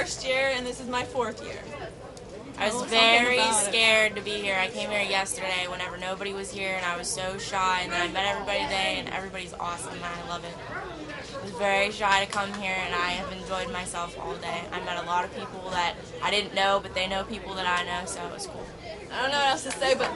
first year, and this is my 4th year. I was very scared to be here. I came here yesterday whenever nobody was here, and I was so shy, and then I met everybody today, and everybody's awesome, and I love it. I was very shy to come here, and I have enjoyed myself all day. I met a lot of people that I didn't know, but they know people that I know, so it was cool. I don't know what else to say, but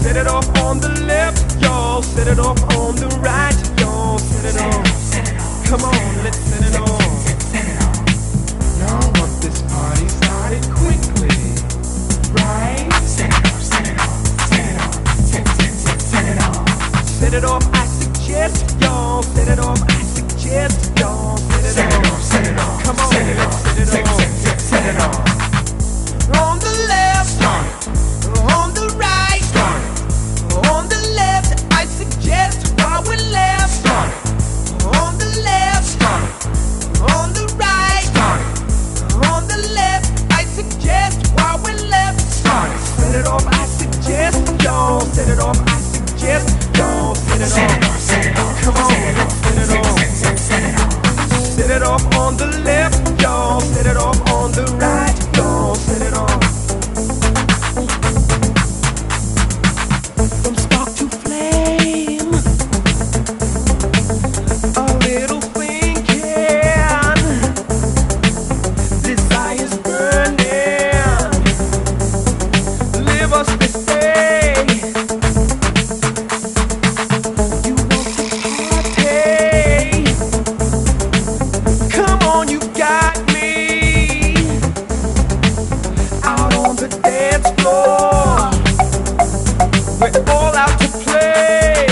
Set it off on the left, y'all. Set it off on the right, y'all. Set it off. Come on, let's set it off. Y'all want this party started quickly, right? Set it off, set it off, set it off, set it off. Set it off, I suggest, y'all. Set it off, I suggest, y'all. Set it off, set it off. Come on, let's set it off. Set it off. On the left, start it. On the right, start it. On the left, I suggest while we're left, start it. On the left, start it. On the right, start it. On the left, I suggest while we're left, start it. Set it off, I suggest, y'all. Set it off, I suggest, y'all. Set it off, set it off. Come on, let's set it off. Set it off. Set it off on the left, y'all. Set it off on the right, y'all. Set it off. From spark to flame, a little thinking, desire's burning. Live us this day. You want to party? Come on, you got me. Out on the dance floor, we're all out to play.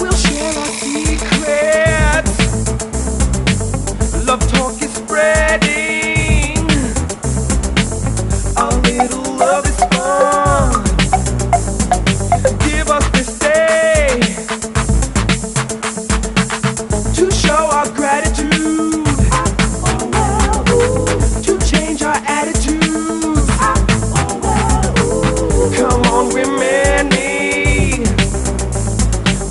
We'll share our secrets. Love talk is spreading. A little love is fun. Give us this day to show our gratitude, to change our attitudes. Come on, we're many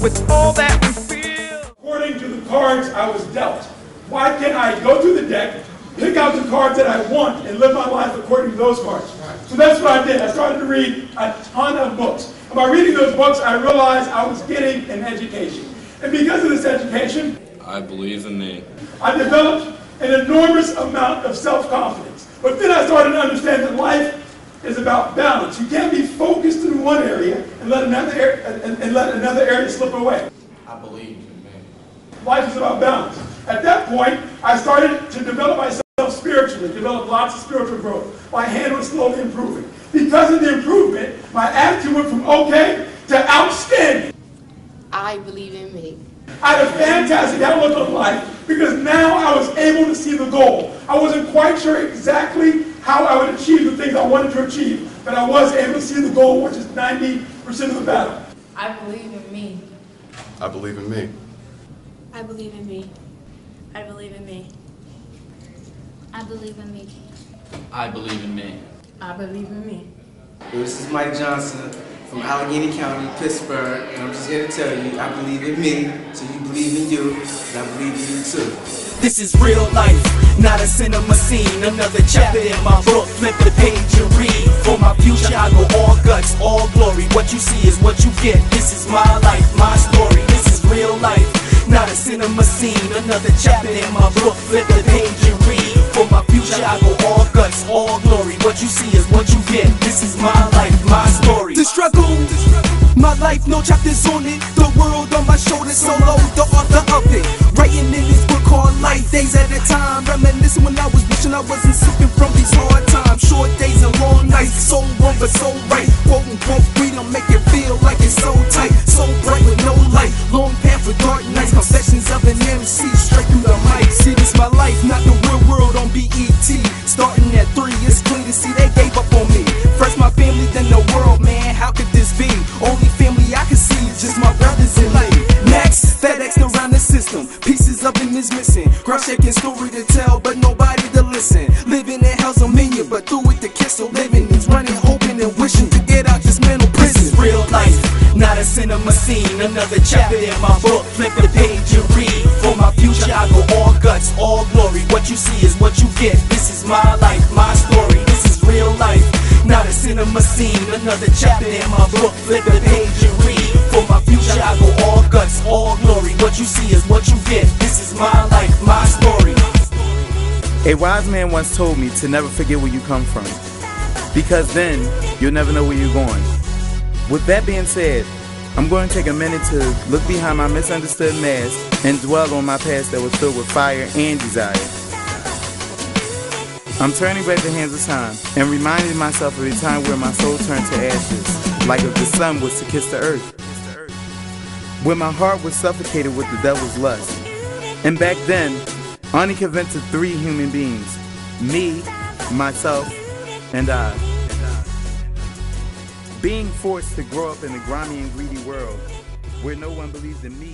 with all that we feel. According to the cards I was dealt, why can't I go through the deck, pick out the cards that I want, and live my life according to those cards? So that's what I did. I started to read a ton of books. And by reading those books, I realized I was getting an education. And because of this education, I believe in me. I developed an enormous amount of self-confidence. But then I started to understand that life is about balance. You can't be focused in one area and let another area slip away. I believe in me. Life is about balance. At that point, I started to develop myself spiritually, develop lots of spiritual growth. My hand was slowly improving. Because of the improvement, my attitude went from okay to outstanding. I believe in me. I had a fantastic outlook on life because now I was able to see the goal. I wasn't quite sure exactly how I would achieve the things I wanted to achieve, but I was able to see the goal, which is 90% of the battle. I believe in me. I believe in me. I believe in me. I believe in me. I believe in me. I believe in me. I believe in me. This is Mike Johnson from Allegheny County, Pittsburgh, and I'm just here to tell you I believe in me, so you believe in you, and I believe in you too. This is real life, not a cinema scene. Another chapter in my book, flip the page and read. For my future I go all guts, all glory. What you see is what you get. This is my life, my story. This is real life, not a cinema scene. Another chapter in my book, flip the page and read. For my future I go all guts, all glory. What you see is what you get. This is my life, my story. The struggle, my life, no chapters on it. The world on my shoulders, solo, the author of it. Writing in this book called Life, days at a time. Reminiscing when I was wishing I wasn't sipping from these hard times. Short days and long nights, so wrong but so right. Quote unquote freedom, make it feel like it's so tight. So bright with no light, long path with dark nights. Confessions of an MC, straight through the mic. See, this my life, not the real world on BET. Starting at 3, it's clear to see they gave up on me. First my family, then the world, man, how could this be? Only family I can see, just my brothers in me. Next, FedEx around the system, pieces of him is missing. Ground shaking story to tell, but nobody to listen. Living in hell's a minion, but through it the kiss. So living is running, hoping and wishing to get out this mental prison. This is real life, not a cinema scene. Another chapter in my book, flip the page and read. For my future I go all guts, all glory. What you see is what you get. This is my life, my story. This is real life, not a cinema scene. Another chapter in my book, flip the page and read. For my future I go all guts, all glory. What you see is what you get. This is my life, my story. A wise man once told me to never forget where you come from, because then you'll never know where you're going. With that being said, I'm going to take a minute to look behind my misunderstood mask and dwell on my past that was filled with fire and desire. I'm turning back the hands of time and reminding myself of a time where my soul turned to ashes, like if the sun was to kiss the earth. When my heart was suffocated with the devil's lust. And back then, I only convinced of 3 human beings: me, myself, and I. Being forced to grow up in a grimy and greedy world where no one believed in me.